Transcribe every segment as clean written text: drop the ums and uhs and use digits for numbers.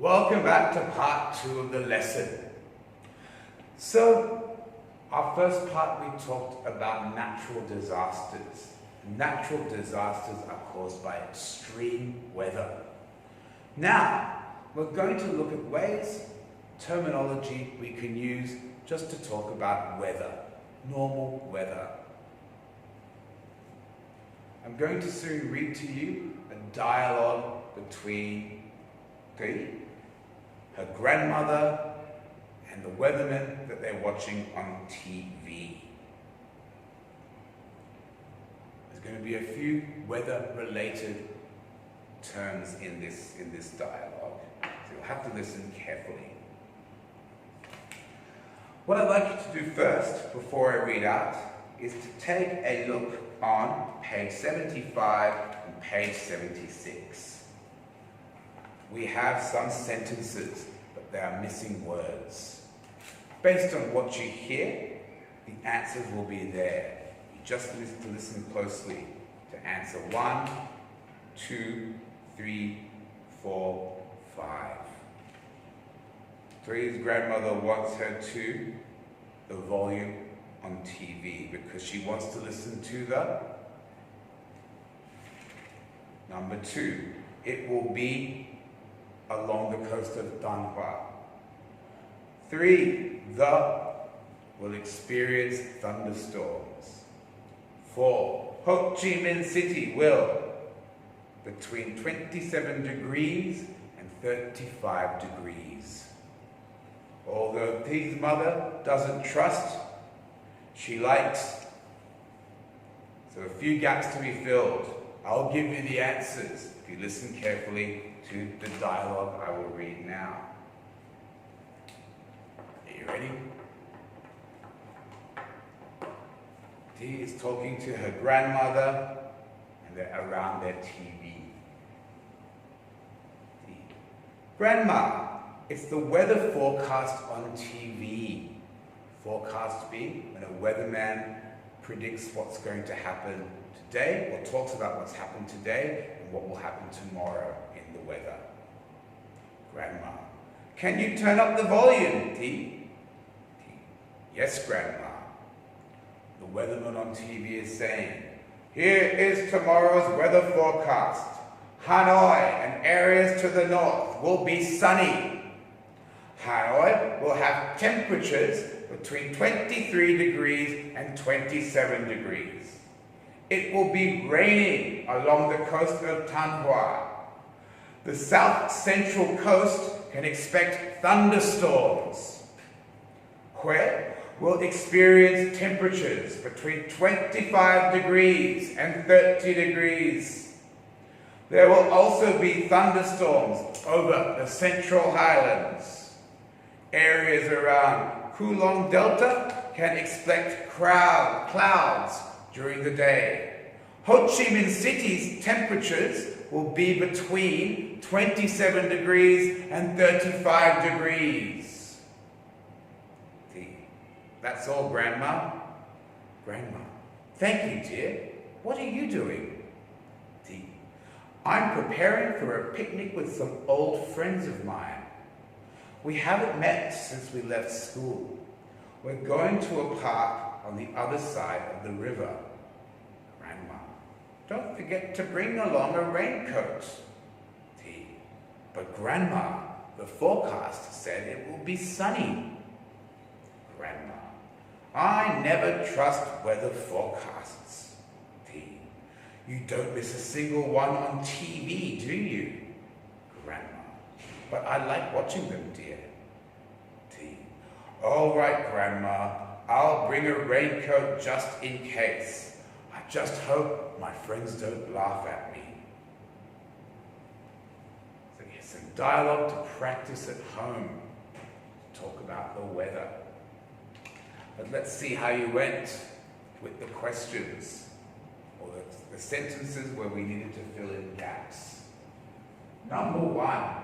Welcome back to part 2 of the lesson. So, our first part we talked about natural disasters. Natural disasters are caused by extreme weather. Now, we're going to look at ways, terminology we can use just to talk about weather, normal weather. I'm going to soon read to you a dialogue between her grandmother and the weatherman that they're watching on TV. There's going to be a few weather-related terms in this dialogue, so you'll have to listen carefully. What I'd like you to do first, before I read out, is to take a look on page 75 and page 76. We have some sentences, but they are missing words. Based on what you hear, the answers will be there. You just need to listen closely to answer 1, 2, 3, 4, 5. 3's grandmother wants her to the volume on TV because she wants to listen to the number 2. It will be along the coast of Danhua. 3, the will experience thunderstorms. 4, Ho Chi Minh City will between 27 degrees and 35 degrees. Although Thi's mother doesn't trust, she likes. So a few gaps to be filled. I'll give you the answers if you listen carefully to the dialogue I will read now. Are you ready? Thi is talking to her grandmother and they're around their TV. Thi. Grandma, it's the weather forecast on TV. Forecast being when a weatherman predicts what's going to happen today or talks about what's happened today and what will happen tomorrow in the weather. Grandma, can you turn up the volume, Thi? Yes, Grandma. The weatherman on TV is saying, here is tomorrow's weather forecast. Hanoi and areas to the north will be sunny. Hanoi will have temperatures between 23 degrees and 27 degrees. It will be raining along the coast of Danhua. The south central coast can expect thunderstorms. Hue will experience temperatures between 25 degrees and 30 degrees. There will also be thunderstorms over the Central Highlands. Areas around Kulong Delta can expect clouds during the day. Ho Chi Minh City's temperatures will be between 27 degrees and 35 degrees. That's all, Grandma. Grandma, thank you, dear. What are you doing? I'm preparing for a picnic with some old friends of mine. We haven't met since we left school. We're going to a park on the other side of the river. Grandma, don't forget to bring along a raincoat. But Grandma, the forecast said it will be sunny. Grandma, I never trust weather forecasts. You don't miss a single one on TV, do you? Grandma, but I like watching them, dear. All right, Grandma, I'll bring a raincoat just in case. I just hope my friends don't laugh at me. So here's some dialogue to practice at home. Talk about the weather. But let's see how you went with the questions or the sentences where we needed to fill in gaps. Number 1.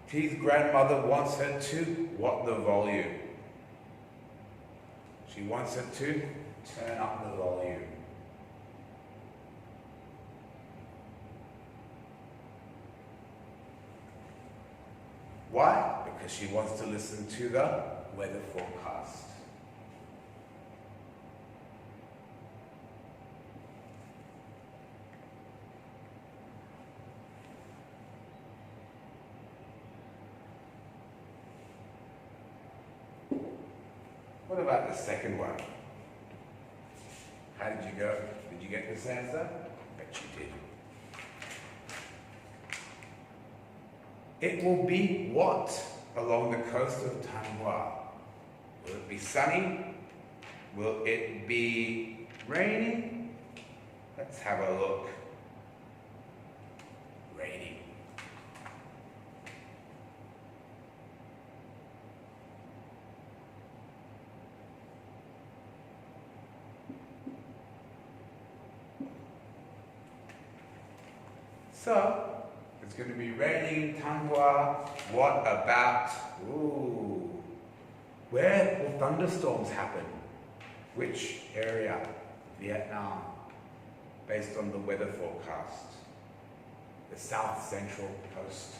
Thi's grandmother wants her to what the volume? She wants her to turn up the volume. Why? Because she wants to listen to the weather forecast. What about the second one? How did you go? Did you get this answer? Bet you did. It will be what along the coast of Tanhua? Will it be sunny? Will it be raining? Let's have a look. Raining. So, it's going to be raining in Tanhua. What about, where will thunderstorms happen? Which area? Vietnam, based on the weather forecast. The South Central Coast.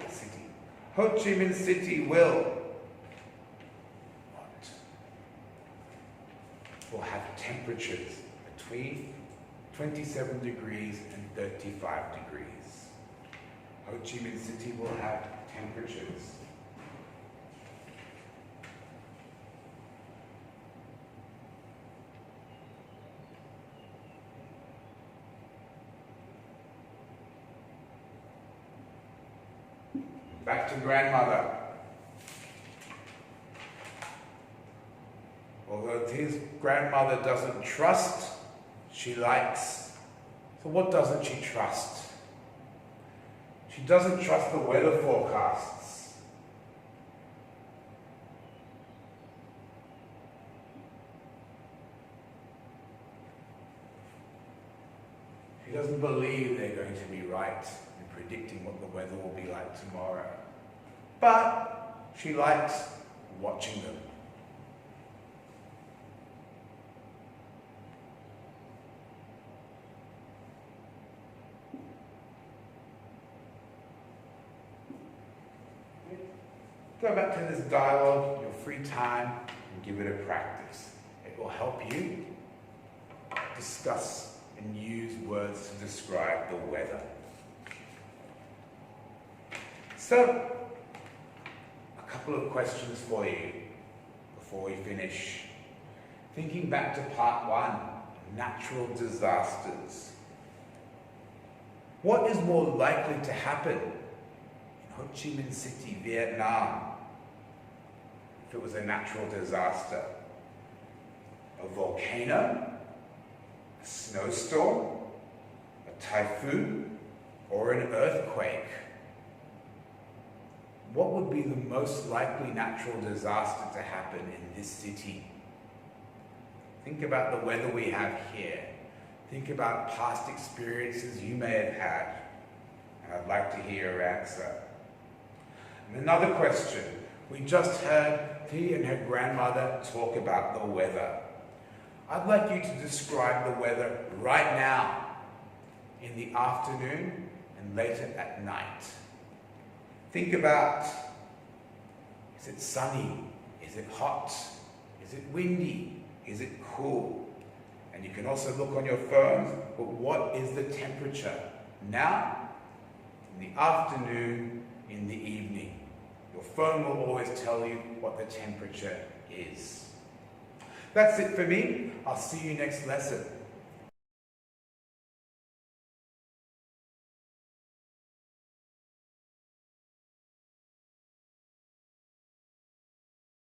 City. Ho Chi Minh City will have temperatures between 27 degrees and 35 degrees. Ho Chi Minh City will have temperatures. Back to grandmother. Although his grandmother doesn't trust, she likes. So what doesn't she trust? She doesn't trust the weather forecasts. She doesn't believe they're going to be right in predicting what the weather will be like tomorrow. But she likes watching them. Go back to this dialogue, your free time, and give it a practice. It will help you discuss and use words to describe the weather. So, a couple of questions for you before we finish. Thinking back to part 1, natural disasters. What is more likely to happen in Ho Chi Minh City, Vietnam, if it was a natural disaster? A volcano, a snowstorm, a typhoon, or an earthquake? What would be the most likely natural disaster to happen in this city? Think about the weather we have here. Think about past experiences you may have had. And I'd like to hear your answer. And another question. We just heard Thi and her grandmother talk about the weather. I'd like you to describe the weather right now, in the afternoon and later at night. Think about, is it sunny? Is it hot? Is it windy? Is it cool? And you can also look on your phones, but what is the temperature now, in the afternoon, in the evening? Your phone will always tell you what the temperature is. That's it for me. I'll see you next lesson.